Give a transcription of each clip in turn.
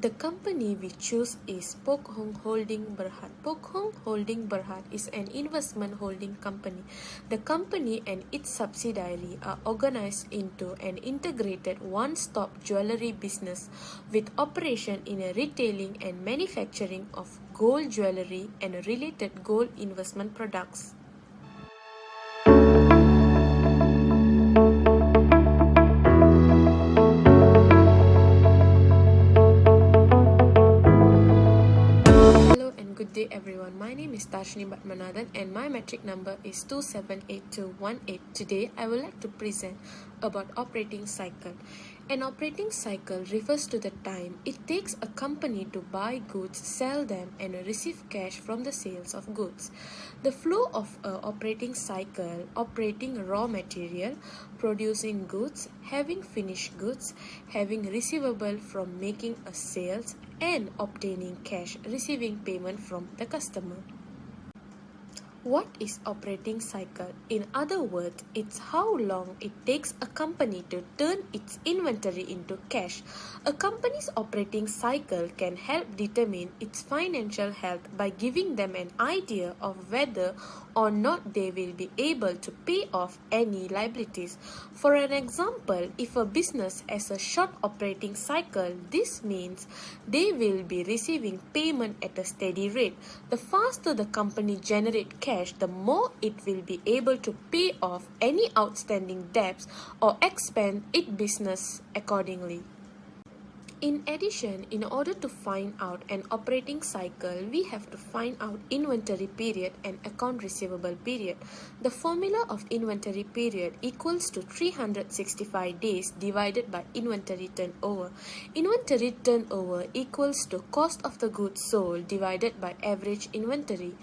The company we choose is Pok Hong Holding Berhad. Pok Hong Holding Berhad is an investment holding company. The company and its subsidiary are organized into an integrated one-stop jewelry business with operation in a retailing and manufacturing of gold jewelry and related gold investment products. Good day everyone, my name is Tashni Batmanathan and my metric number is 278218. Today I would like to present about operating cycle. An operating cycle refers to the time it takes a company to buy goods, sell them and receive cash from the sales of goods. The flow of an operating cycle: operating raw material, producing goods, having finished goods, having receivable from making a sales, and obtaining cash, receiving payment from the customer. What is operating cycle? In other words, it's how long it takes a company to turn its inventory into cash. A company's operating cycle can help determine its financial health by giving them an idea of whether or not they will be able to pay off any liabilities. For an example, if a business has a short operating cycle, this means they will be receiving payment at a steady rate. The faster the company generates cash, the more it will be able to pay off any outstanding debts or expand its business accordingly. In addition, in order to find out an operating cycle, we have to find out inventory period and account receivable period. The formula of inventory period equals to 365 days divided by inventory turnover. Inventory turnover equals to cost of the goods sold divided by average inventory.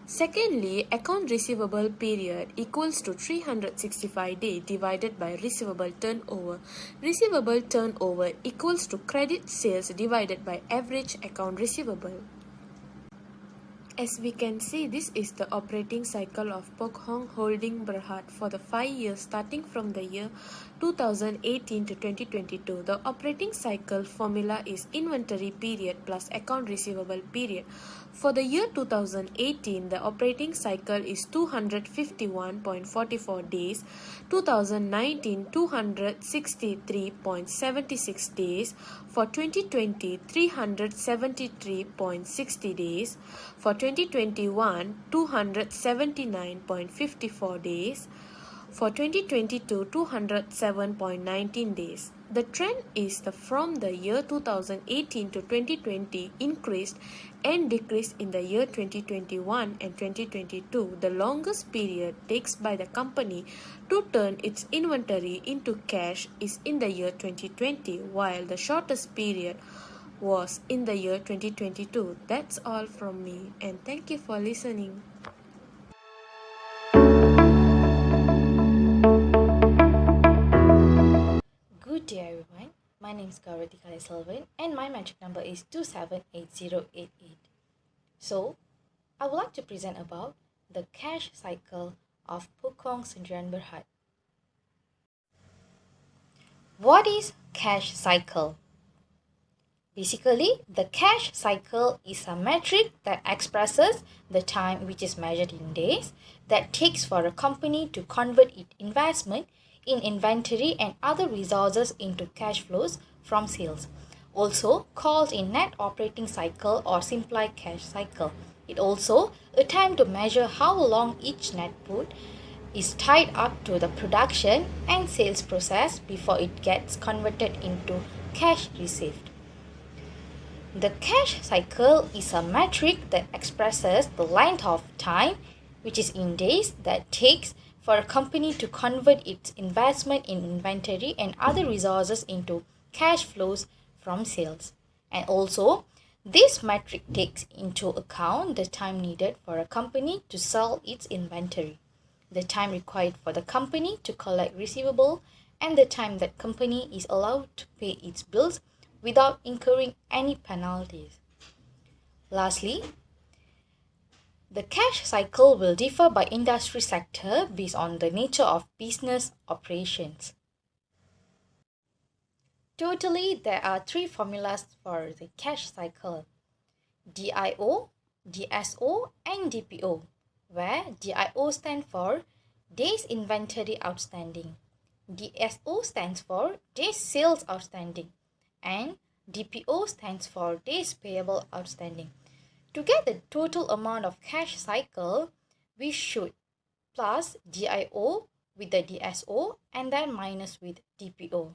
Secondly, account receivable period equals to 365 days divided by receivable turnover. Receivable turnover equals to credit sales divided by average account receivable. As we can see, this is the operating cycle of Pok Hong Holding Berhad for the 5 years starting from the year 2018 to 2022. The operating cycle formula is inventory period plus account receivable period. For the year 2018, the operating cycle is 251.44 days, 2019 263.76 days, for 2020 373.60 days, for 2021 279.54 days, for 2022 207.19 days. The trend is from the year 2018 to 2020 increased and decreased in the year 2021 and 2022. The longest period takes by the company to turn its inventory into cash is in the year 2020, while the shortest period was in the year 2022. That's all from me, and thank you for listening. Good day everyone, my name is Gaurathi Selvan and my metric number is 278088. So, I would like to present about the cash cycle of Pok Hong Sdn Bhd. What is cash cycle? Basically, the cash cycle is a metric that expresses the time, which is measured in days, that takes for a company to convert its investment in inventory and other resources into cash flows from sales, also called a net operating cycle or simplified cash cycle. It also a time to measure how long each net put is tied up to the production and sales process before it gets converted into cash received. The cash cycle is a metric that expresses the length of time, which is in days, that takes for a company to convert its investment in inventory and other resources into cash flows from sales. And also, this metric takes into account the time needed for a company to sell its inventory, the time required for the company to collect receivable, and the time that company is allowed to pay its bills without incurring any penalties. Lastly, the cash cycle will differ by industry sector based on the nature of business operations. Totally, there are three formulas for the cash cycle: DIO, DSO, and DPO, where DIO stands for Days Inventory Outstanding, DSO stands for Days Sales Outstanding, and DPO stands for Days Payable Outstanding. To get the total amount of cash cycle, we should plus DIO with the DSO and then minus with DPO.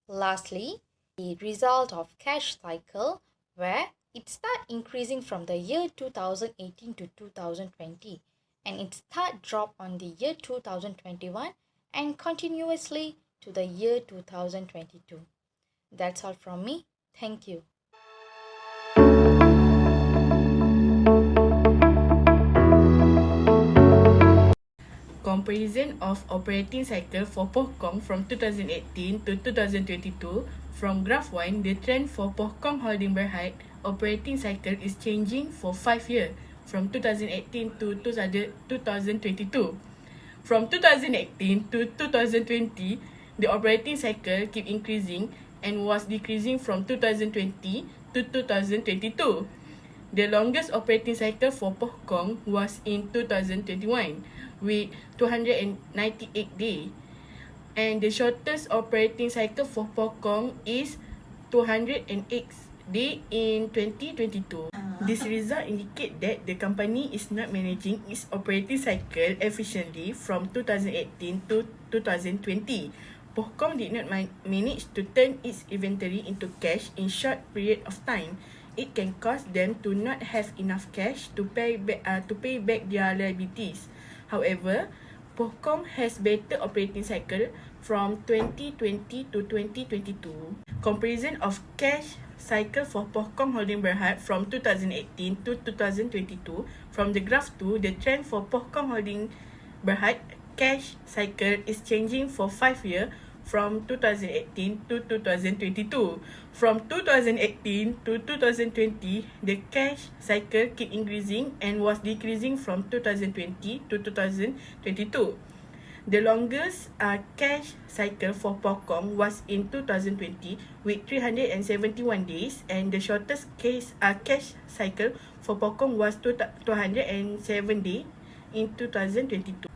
Lastly, the result of cash cycle, where it start increasing from the year 2018 to 2020 and it start drop on the year 2021 and continuously to the year 2022. That's all from me. Thank you. Comparison of operating cycle for Pohkong from 2018 to 2022. From graph 1, the trend for Pohkong Holding Berhad operating cycle is changing for 5 years from 2018 to 2022. From 2018 to 2020, the operating cycle keep increasing and was decreasing from 2020 to 2022. The longest operating cycle for Pohkong was in 2021 with 298 days, and the shortest operating cycle for Pohkong is 208 days in 2022. This result indicate that the company is not managing its operating cycle efficiently from 2018 to 2020. Pohkong did not manage to turn its inventory into cash in short period of time. It can cause them to not have enough cash to pay back their liabilities. However, Pohkong has better operating cycle from 2020 to 2022. Comparison of cash cycle for Pohkong Holding Berhad from 2018 to 2022. From the graph 2, the trend for Pohkong Holding Berhad cash cycle is changing for 5 years from 2018 to 2022. From 2018 to 2020, the cash cycle keep increasing and was decreasing from 2020 to 2022. The longest cash cycle for Pohkong was in 2020 with 371 days, and the shortest cash cycle for Pohkong was 207 days in 2022.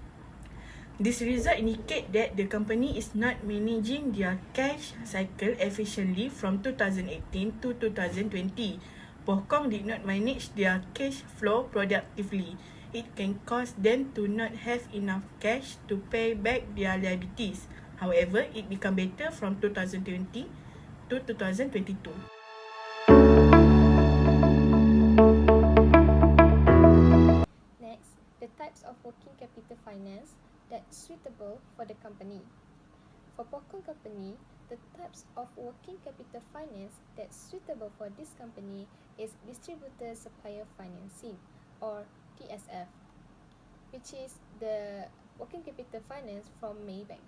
This result indicate that the company is not managing their cash cycle efficiently from 2018 to 2020. Pohkong did not manage their cash flow productively. It can cause them to not have enough cash to pay back their liabilities. However, it become better from 2020 to 2022. Next, the types of working capital finance that's suitable for the company. For Pohkong Company, the types of working capital finance that's suitable for this company is distributor supplier financing, or DSF, which is the working capital finance from Maybank.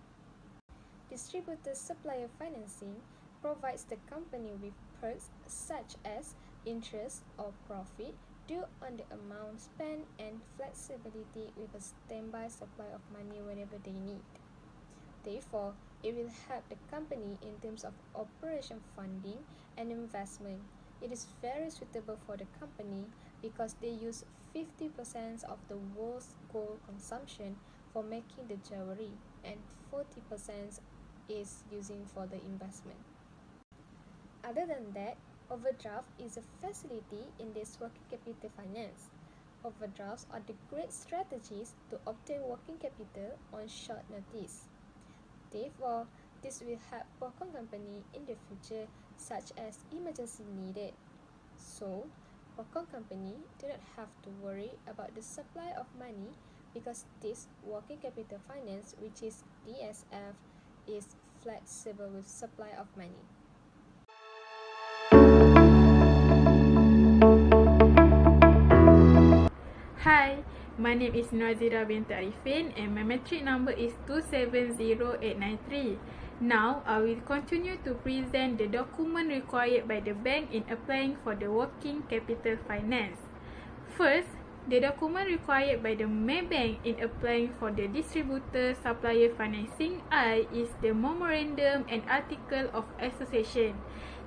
Distributor supplier financing provides the company with perks such as interest or profit due on the amount spent and flexibility with a standby supply of money whenever they need. Therefore, it will help the company in terms of operation funding and investment. It is very suitable for the company because they use 50% of the world's gold consumption for making the jewelry and 40% is using for the investment. Other than that, overdraft is a facility in this working capital finance. Overdrafts are the great strategies to obtain working capital on short notice. Therefore, this will help Pohkong Company in the future, such as emergency needed. So, Pohkong Company do not have to worry about the supply of money because this working capital finance, which is DSF, is flexible with supply of money. Hi, my name is Nazira binti Arifin and my metric number is 270893. Now, I will continue to present the document required by the bank in applying for the working capital finance. First, The document required by the Maybank in applying for the Distributor Supplier Financing I is the Memorandum and Article of Association.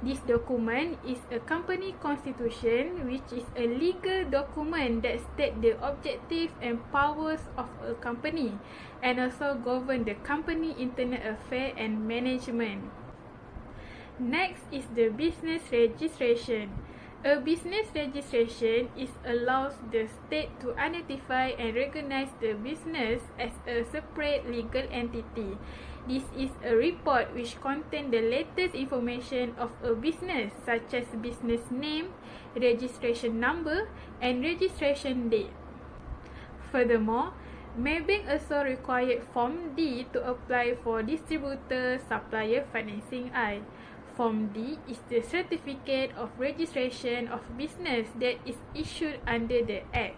This document is a company constitution, which is a legal document that states the objective and powers of a company and also govern the company internal affairs and management. Next is the business registration. A business registration allows the state to identify and recognize the business as a separate legal entity. This is a report which contains the latest information of a business, such as business name, registration number, and registration date. Furthermore, Maybank also required Form D to apply for Distributor Supplier Financing I. Form D is the certificate of registration of business that is issued under the Act.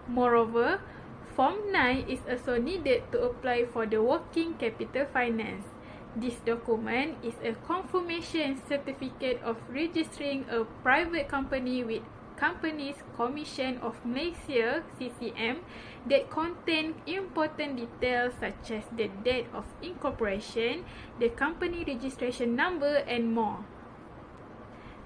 Moreover, Form 9 is also needed to apply for the working capital finance. This document is a confirmation certificate of registering a private company with Companies Commission of Malaysia (CCM) that contain important details such as the date of incorporation, the company registration number, and more.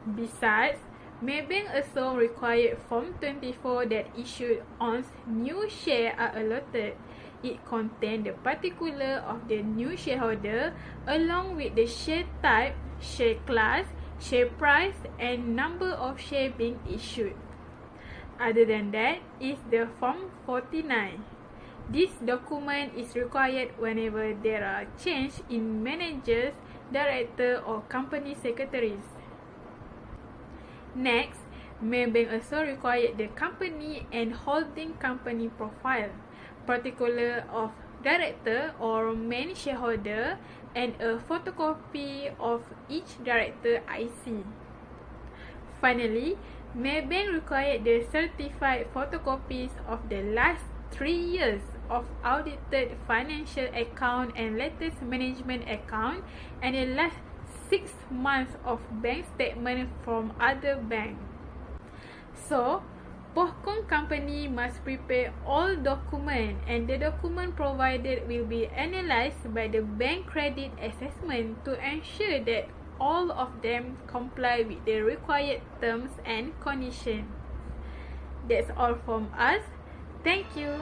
Besides, Maybank also required Form 24 that issued once new shares are allotted. It contains the particular of the new shareholder along with the share type, share class, share price, and number of shares being issued. Other than that is the Form 49. This document is required whenever there are changes in managers, director, or company secretaries. Next, Maybank also required the company and holding company profile, particular of director or main shareholder, and a photocopy of each director IC. Finally, Maybank required the certified photocopies of the last 3 years of audited financial account and latest management account, and the last 6 months of bank statement from other bank. So, Pohkong company must prepare all documents, and the document provided will be analyzed by the bank credit assessment to ensure that all of them comply with the required terms and conditions. That's all from us. Thank you.